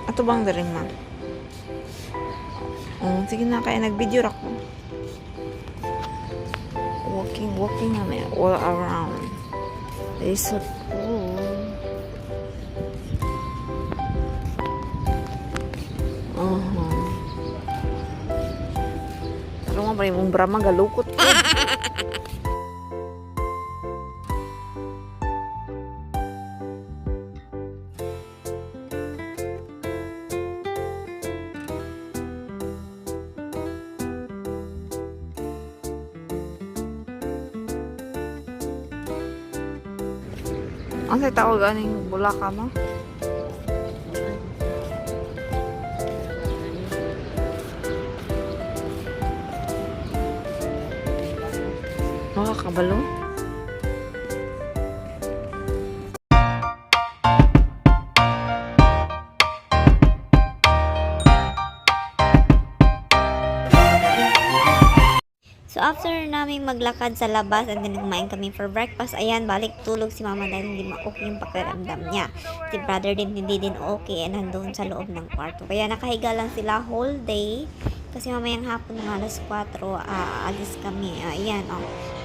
Ato bang darin ma? Sige na, kaya nag-video ako. Walking namin all around. It's so cool. Pero nga pa yung brama galukot ko. Ang sa tawag aning bulaka mo? Makakabalo? So, after namin maglakad sa labas and then kumain kami for breakfast, ayan, balik tulog si mama dahil hindi ma-okay yung pakiramdam niya. Si brother din hindi din okay and nandun sa loob ng kwarto. Kaya nakahiga lang sila whole day kasi mamayang hapon ng alas 4, alis kami. Ayan,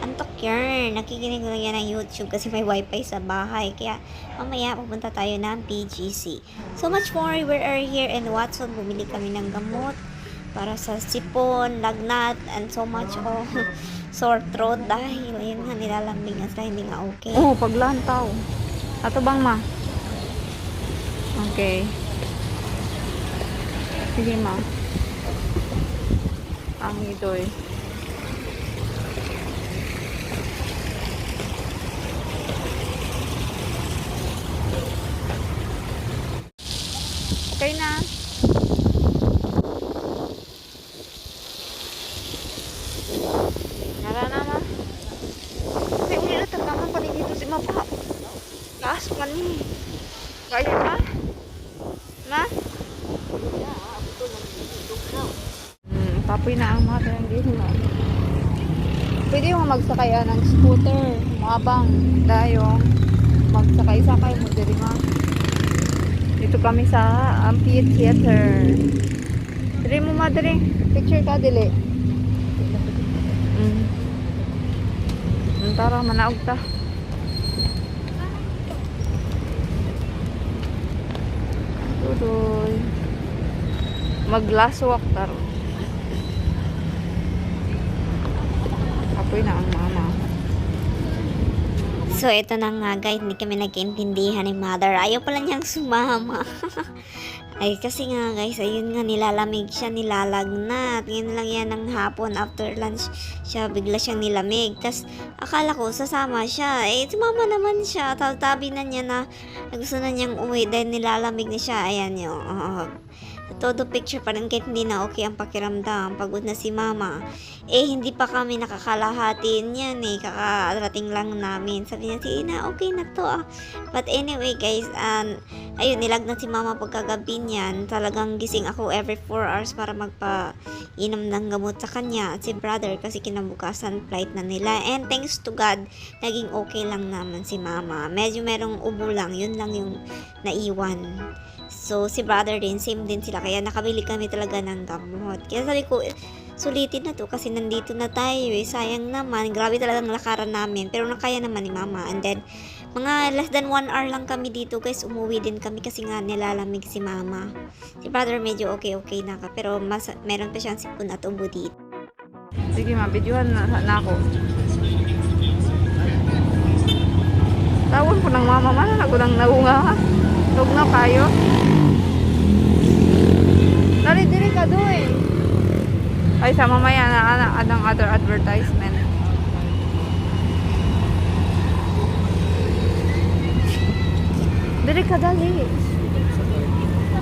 antok yan. Nakikinig lang yan ng YouTube kasi may wifi sa bahay. Kaya mamaya pupunta tayo ng PGC. So much more, we are here in Watson. Bumili kami ng gamot para sa sipon, lagnat, and so much sore throat dahil yun nga nilalambing at hindi nga okay. Paglantaw. Ato bang ma? Okay. Sige ma. Ang ito'y. Okay na. Mapa. Taas man ni. Kaya na? Na? Tapoy na ang mga tayang gihon mo. Pwede yung magsakay ng scooter. Mabang. Dayong magsakay-sakay mo diri ma. Dito kami sa amphitheater. Diri mo ma diri. Picture ka dili. Tara manaog ta. Tuloy. Mag-last walk taro. Apoy na ang mama. So, ito na nga guys, hindi kami nagkaintindihan ni mother. Ayaw pala niyang sumama. Ay, kasi nga guys, ayun nga, nilalamig siya, nilalagnat. Ngayon lang yan ng hapon, after lunch, bigla siyang nilamig. Tapos, akala ko, sasama siya. Sumama naman siya. Tabi na niya na gusto na niyang uwi dahil nilalamig na siya. Ayan yun. Todo picture pa rin kahit hindi na okay ang pakiramdam. Pagod na si mama. Hindi pa kami nakakalahati niyan kakarating lang namin. Sabi niya, sige na, okay na to But anyway guys, ayun, nilagnat si mama pagkagabi niyan. Talagang gising ako every 4 hours para magpainom ng gamot sa kanya. At si brother kasi kinabukasan flight na nila. And thanks to God, naging okay lang naman si mama. Medyo merong ubo lang. Yun lang yung naiwan. So, si brother din, same din sila. Kaya nakabili kami talaga ng gamot. Kaya sabi ko, sulitin na to kasi nandito na tayo Sayang naman. Grabe talagang lakaran namin. Pero nakaya naman ni mama. And then, mga less than 1 hour lang kami dito guys. Umuwi din kami kasi nga nilalamig si mama. Si brother medyo okay na ka. Pero meron pa siyang sipon at ubo dito. Sige ma, videohan na ako. Tawon ko ng mama man. Ako nang naunga. Huwag na kayo. Dali-dili ka doon Ay, sa mamaya na anong other advertisement. Dili ka dali.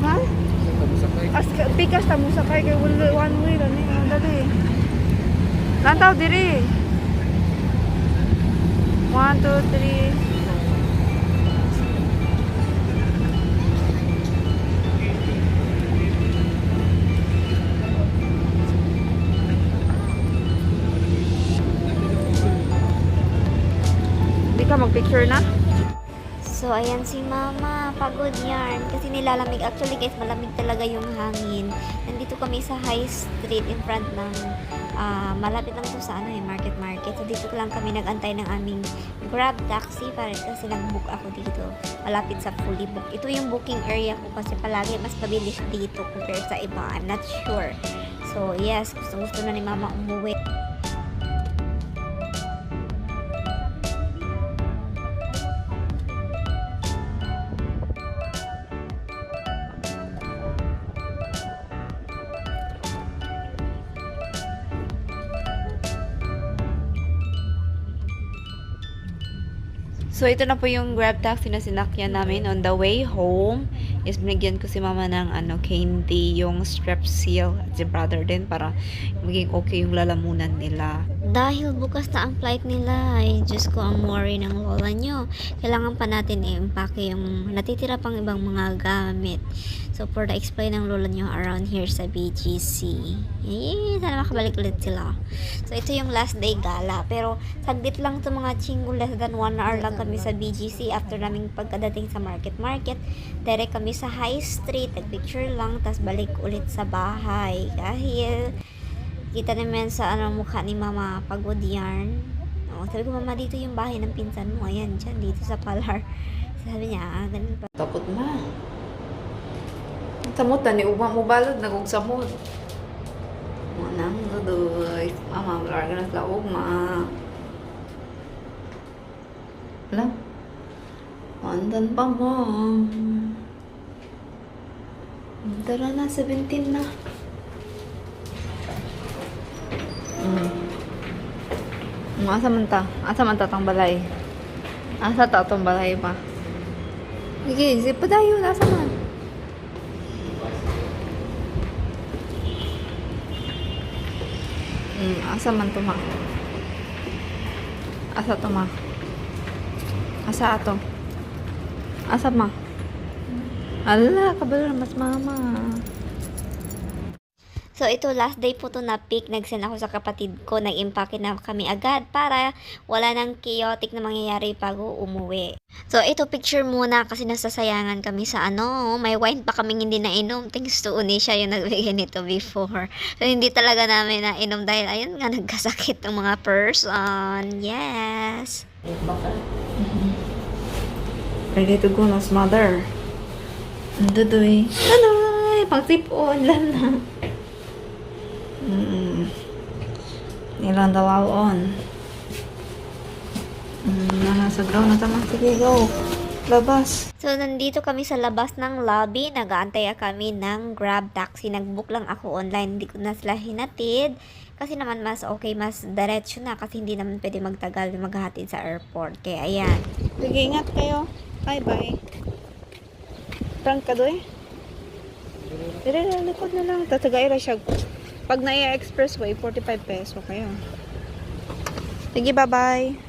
Ha? Pikas ta mo sakay kay one way lang dali. Lantaw diri. 1, 2, 3. Ka magpicture na? So, So, ayan si Mama, pagod yarn. Kasi nilalamig. Actually, guys, malamig talaga yung hangin. Nandito kami sa High Street in front ng, malapit lang to sa market. So, dito lang kami nag-antay ng aming Grab taxi para kasi nag-book ako dito. Malapit sa fully book. Ito yung booking area ko kasi palagi mas mabilis dito compared sa iba. I'm not sure. So, yes, gusto na ni Mama umuwi. So, ito na po yung Grab taxi na sinakyan namin on the way home. Is binigyan ko si Mama ng candy, yung Strepsil at si brother din para maging okay yung lalamunan nila. Dahil bukas na ang flight nila, ay Diyos ko ang worry ng lola nyo. Kailangan pa natin i-impake yung natitira pang ibang mga gamit. So, for the explain ng lola nyo around here sa BGC. Sana makabalik ulit sila. So, ito yung last day gala. Pero, saglit lang ito mga chingo. Less than 1 hour lang kami sa BGC after naming pagkadating sa market. Direct kami sa High Street. Nag-picture lang. Tas balik ulit sa bahay. Dahil, kita naman sa mukha ni Mama, pagod yarn. Sabi ko, Mama, dito yung bahay ng pinsan mo. Ayan, dyan, dito sa Palar. Sabi niya, ganun pa. Tapos na. Samot na ni Uba mo balod, nagong samot. Manang dodoy. Mama, larga na sa ugma. Alam? Andan pa mo. Tara na, 17 na. Asa man ta? Asa man ta tang balay? Asa ta tong balay pa? Sige, si padayon, asa man? Asa man to ma? Asa to ma? Asa ato? Asa ma? Ala, kabalo na mas Mama. So, ito, last day po to na pick. Nag-send ako sa kapatid ko. Nag-impake na kami agad para wala nang chaotic na mangyayari bago umuwi. So, ito, picture muna kasi nasasayangan kami sa may wine pa kaming hindi nainom. Thanks to Unisha yung nagbigay nito before. So, hindi talaga namin nainom dahil ayun nga, nagkasakit ng mga person. Yes! Ready to go na mother. Dudoy. Dudoy! Pag-tip-on lang na. Ilang dalawon. Nasa ground na tamang. Sige, go. Labas. So, nandito kami sa labas ng lobby. Nag-aantay kami ng Grab taxi. Nag-book lang ako online. Hindi ko na sila hinatid. Kasi naman mas okay, mas diretso na. Kasi hindi naman pwede magtagal maghatid sa airport. Kaya, ayan. Sige, ingat kayo. Bye-bye. Prank ka doy? Dire, likod na lang. Tatagay ra siya. Pag na-expressway, 45 peso kayo. Sige, bye-bye.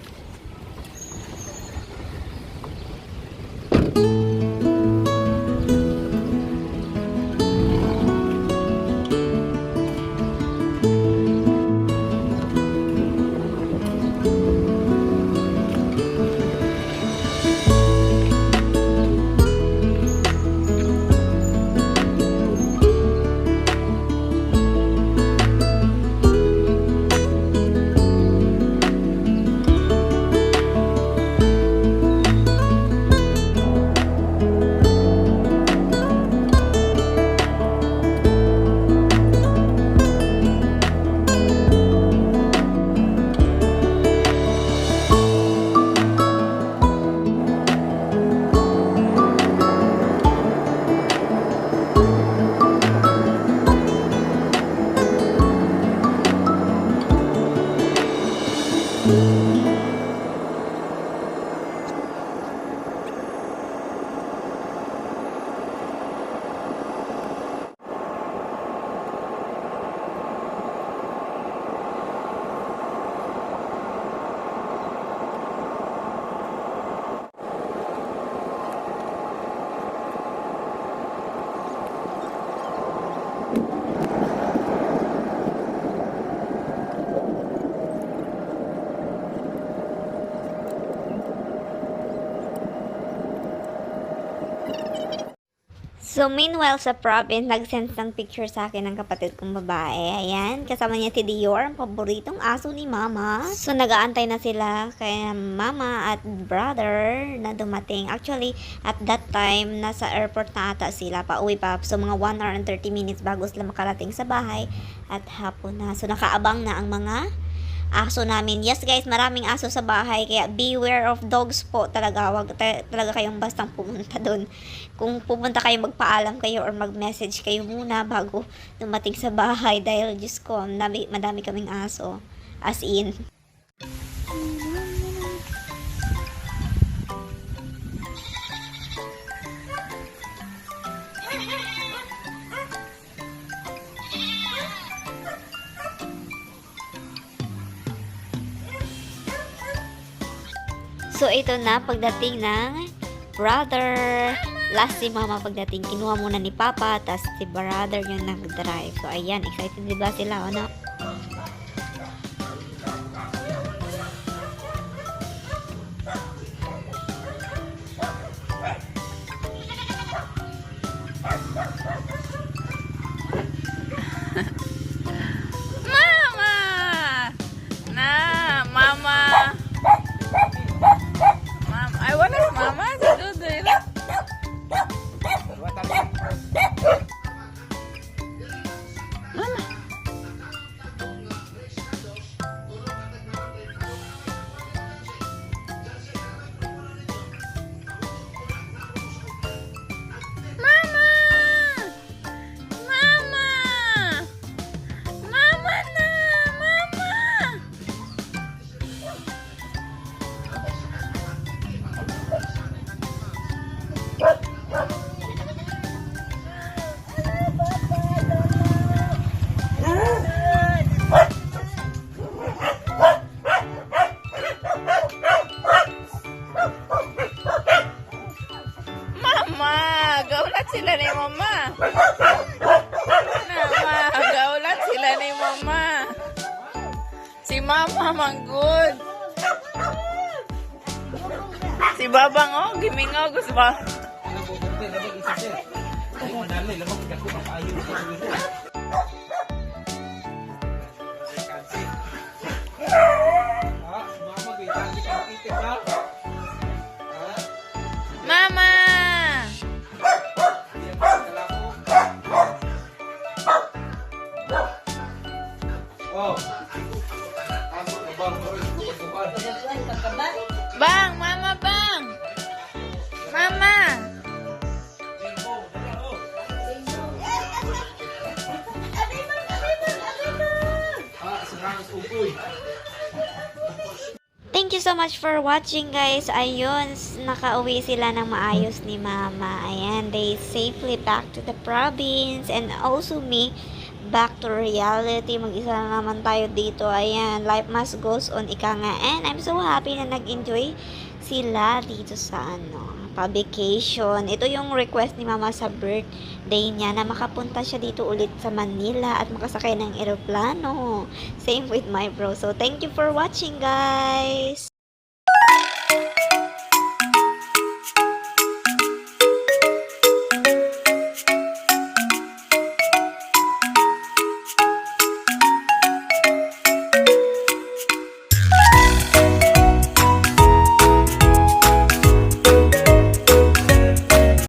So, meanwhile, sa province, nag-send ng picture sa akin ng kapatid kong babae. Ayan, kasama niya si Dior, ang paboritong aso ni Mama. So, nag-aantay na sila kay Mama at brother na dumating. Actually, at that time, nasa airport na ata sila, pauwi pa. So, mga 1 hour and 30 minutes bago sila makarating sa bahay. At hapon na. So, nakaabang na ang mga aso namin. Yes guys, maraming aso sa bahay, kaya beware of dogs po talaga. Wag talaga kayong bastang pumunta doon. Kung pupunta kayo, magpaalam kayo or mag-message kayo muna bago dumating sa bahay dahil Diyos ko, madami kaming aso. As in. So, ito na, pagdating ng brother. Last si Mama pagdating, kinuha muna ni Papa, tas si brother yung nag-drive. So, ayan, excited diba sila, ano? Mama! Na, Mama! I want to Mama to do this. Mama. Gaulat sila ni Mama. Mama, gaulat sila ni Mama. Si Mama manggod. Si Babang oh, gimingaw gusto ba? Mama. Bang, Mama bang. Mama. Thank you so much for watching guys. Ayun, nakauwi sila ng maayos ni Mama. Ayan, they safely back to the province and also me back to reality. Mag-isa na naman tayo dito. Ayan, life must goes on, ika nga. And I'm so happy na nag-enjoy sila dito sa pa-vacation. Ito yung request ni Mama sa birthday niya na makapunta siya dito ulit sa Manila at makasakay ng eroplano. Same with my bro. So, thank you for watching guys!